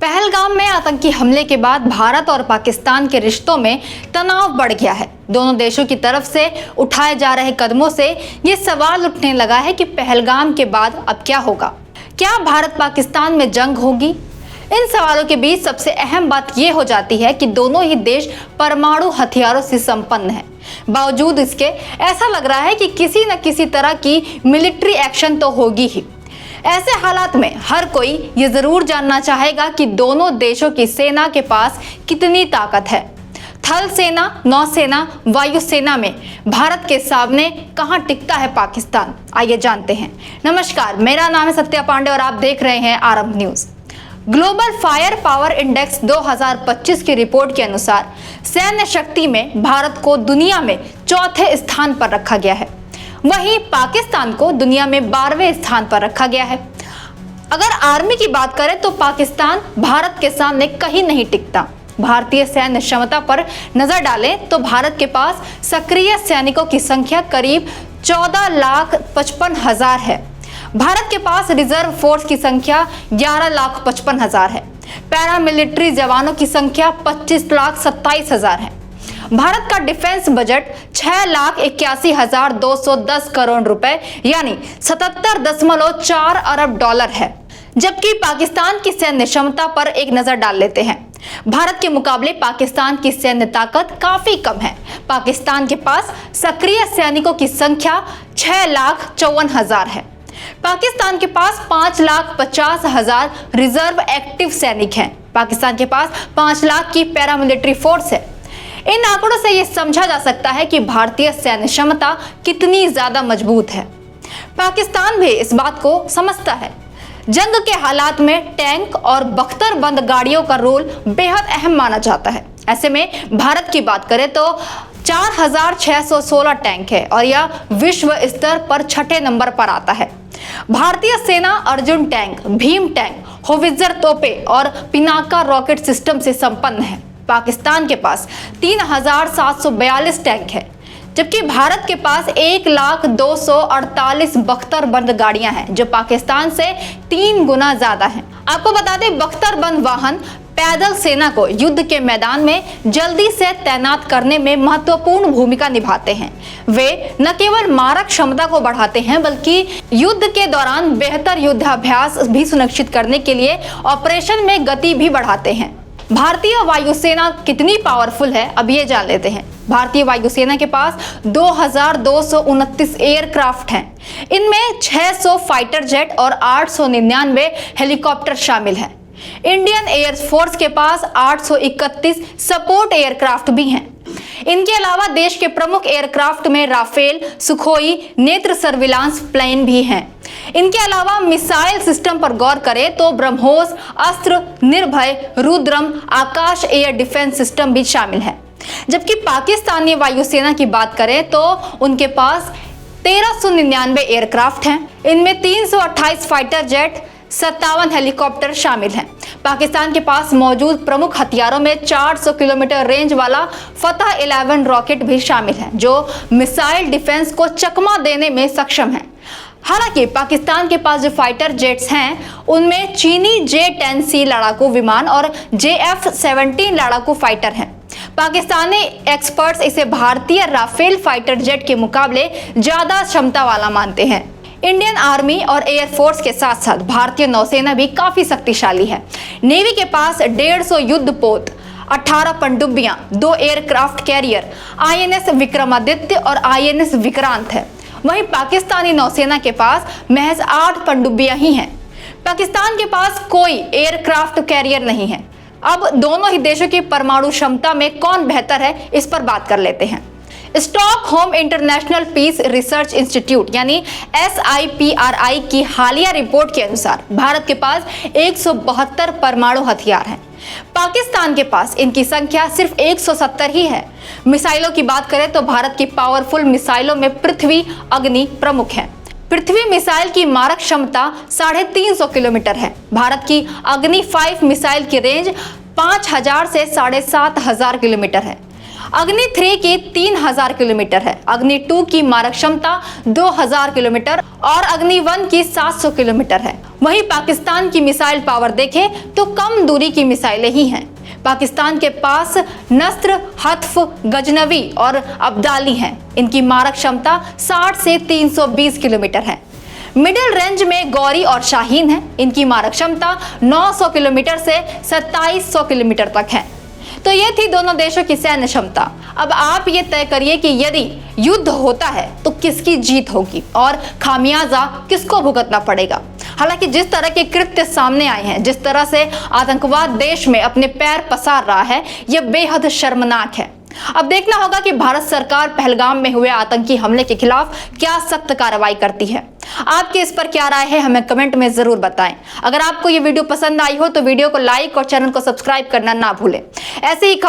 पहलगाम में आतंकी हमले के बाद भारत और पाकिस्तान के रिश्तों में तनाव बढ़ गया है। दोनों देशों की तरफ से उठाए जा रहे कदमों से ये सवाल उठने लगा है कि पहलगाम के बाद अब क्या होगा। क्या भारत पाकिस्तान में जंग होगी? इन सवालों के बीच सबसे अहम बात यह हो जाती है कि दोनों ही देश परमाणु हथियारों से संपन्न हैं। बावजूद इसके ऐसा लग रहा है कि किसी न किसी तरह की मिलिट्री एक्शन तो होगी ही। ऐसे हालात में हर कोई ये जरूर जानना चाहेगा कि दोनों देशों की सेना के पास कितनी ताकत है। थल सेना, नौसेना, वायुसेना में भारत के सामने कहां टिकता है पाकिस्तान? आइए जानते हैं। नमस्कार, मेरा नाम है सत्या पांडे और आप देख रहे हैं आरंभ news. Global fire power index 2025 की रिपोर्ट के अनुसार सैन्य शक्ति में भारत को दुनिया में चौथे स्थान पर रखा गया है। वहीं पाकिस्तान को दुनिया में 12वें स्थान पर रखा गया है। अगर आर्मी की बात करें तो पाकिस्तान भारत के सामने कहीं नहीं टिकता। भारतीय सैन्य क्षमता पर नजर डालें तो भारत के पास सक्रिय सैनिकों की संख्या करीब 14,55,000 है। भारत के पास रिजर्व फोर्स की संख्या 11,55,000 है। पैरामिलिट्री जवानों की संख्या 25,27,000 है। भारत का डिफेंस बजट 6,81,210 करोड़ रुपए यानी 77.4 अरब डॉलर है। जबकि पाकिस्तान की सैन्य क्षमता पर एक नजर डाल लेते हैं। भारत के मुकाबले पाकिस्तान की सैन्य ताकत काफी कम है। पाकिस्तान के पास सक्रिय सैनिकों की संख्या 6,54,000 है। पाकिस्तान के पास 5,50,000 रिजर्व एक्टिव सैनिक हैं। पाकिस्तान के पास 5 लाख की पैरामिलिट्री फोर्स है। इन आंकड़ों से यह समझा जा सकता है कि भारतीय सैन्य क्षमता कितनी ज्यादा मजबूत है। पाकिस्तान भी इस बात को समझता है। जंग के हालात में टैंक और बख्तरबंद गाड़ियों का रोल बेहद अहम माना जाता है। ऐसे में भारत की बात करें तो 4,616 टैंक है और यह विश्व स्तर पर 6ठे नंबर पर आता है। भारतीय सेना Arjun tank, Bhim tank, howitzer तोपे और पिनाका रॉकेट सिस्टम से संपन्न है। पाकिस्तान के पास 3,742 टैंक है, जबकि भारत के पास 1,248 बख्तरबंद गाड़ियां हैं, जो पाकिस्तान से 3 गुना ज्यादा हैं। आपको बता दें, बख्तरबंद वाहन पैदल सेना को युद्ध के मैदान में जल्दी से तैनात करने में महत्वपूर्ण भूमिका निभाते हैं। वे न केवल मारक क्षमता को बढ़ाते हैं बल्कि युद्ध के दौरान बेहतर युद्धाभ्यास भी सुनिश्चित करने के लिए ऑपरेशन में गति भी बढ़ाते हैं। भारतीय वायुसेना कितनी पावरफुल है, अब ये जान लेते हैं। भारतीय वायुसेना के पास 2,229 एयरक्राफ्ट हैं। इनमें 600 फाइटर जेट और 899 हेलीकॉप्टर शामिल हैं। इंडियन एयर फोर्स के पास 831 सपोर्ट एयरक्राफ्ट भी हैं। इनके अलावा देश के प्रमुख एयरक्राफ्ट में राफेल, सुखोई, नेत्र सर्विलांस प्लेन भी हैं। इनके अलावा मिसाइल सिस्टम पर गौर करें तो ब्रह्मोस, अस्त्र, निर्भय, रुद्रम, आकाश एयर डिफेंस सिस्टम भी शामिल है। जबकि पाकिस्तानी वायुसेना की बात करें तो उनके पास 1,399 एयरक्राफ्ट हैं। इनमें 328 फाइटर जेट, 57 हेलीकॉप्टर शामिल हैं। पाकिस्तान के पास मौजूद प्रमुख हथियारों में 400 किलोमीटर रेंज वाला फतह 11 रॉकेट भी शामिल है, जो मिसाइल डिफेंस को चकमा देने में सक्षम है। हालांकि पाकिस्तान के पास जो फाइटर जेट्स हैं उनमें चीनी J-10C लड़ाकू विमान और JF-17 लड़ाकू फाइटर हैं। पाकिस्तानी एक्सपर्ट्स इसे भारतीय राफेल फाइटर जेट के मुकाबले ज्यादा क्षमता वाला मानते हैं। इंडियन आर्मी और एयरफोर्स के साथ साथ भारतीय नौसेना भी काफी शक्तिशाली है। नेवी के पास 150 युद्धपोत, 18 पनडुब्बियां, 2 एयरक्राफ्ट कैरियर, INS विक्रमादित्य और INS विक्रांत है। वहीं पाकिस्तानी नौसेना के पास महज 8 पनडुब्बियां ही हैं। पाकिस्तान के पास कोई एयरक्राफ्ट कैरियर नहीं है। अब दोनों ही देशों की परमाणु क्षमता में कौन बेहतर है, इस पर बात कर लेते हैं। Stockholm International Peace Research Institute यानी SIPRI की हालिया रिपोर्ट के अनुसार भारत के पास 172 परमाणु हथियार हैं। पाकिस्तान के पास इनकी संख्या सिर्फ 170 ही है। मिसाइलों की बात करें तो भारत की पावरफुल मिसाइलों में पृथ्वी अग्नि प्रमुख है। पृथ्वी मिसाइल की मारक क्षमता 350 किलोमीटर है। भारत की अग्नि 5 मिसाइल की रेंज 5,000 से 7,500 किलोमीटर है। अग्नि 3 की 3,000 किलोमीटर है। अग्नि 2 की मारक क्षमता 2,000 किलोमीटर और अग्नि 1 की 700 किलोमीटर है। वहीं पाकिस्तान की मिसाइल पावर देखें तो कम दूरी की मिसाइलें ही हैं। पाकिस्तान के पास नस्र, हत्फ, गजनवी और अब्दाली हैं। इनकी मारक क्षमता 60 से 320 किलोमीटर है। मिडिल रेंज में गौरी और शाहीन है। इनकी मारक क्षमता 900 किलोमीटर से 2700 किलोमीटर तक है। तो ये थी दोनों देशों की सैन्य क्षमता। अब आप ये तय करिए कि यदि युद्ध होता है तो किसकी जीत होगी और खामियाजा किसको भुगतना पड़ेगा। हालांकि जिस तरह के कृत्य सामने आए हैं, जिस तरह से आतंकवाद देश में अपने पैर पसार रहा है, यह बेहद शर्मनाक है। अब देखना होगा कि भारत सरकार पहलगाम में हुए आतंकी हमले के खिलाफ क्या सख्त कार्रवाई करती है। आपकी इस पर क्या राय है, हमें कमेंट में जरूर बताएं। अगर आपको ये वीडियो पसंद आई हो तो वीडियो को लाइक और चैनल को सब्सक्राइब करना ना भूलें। ऐसे ही खबर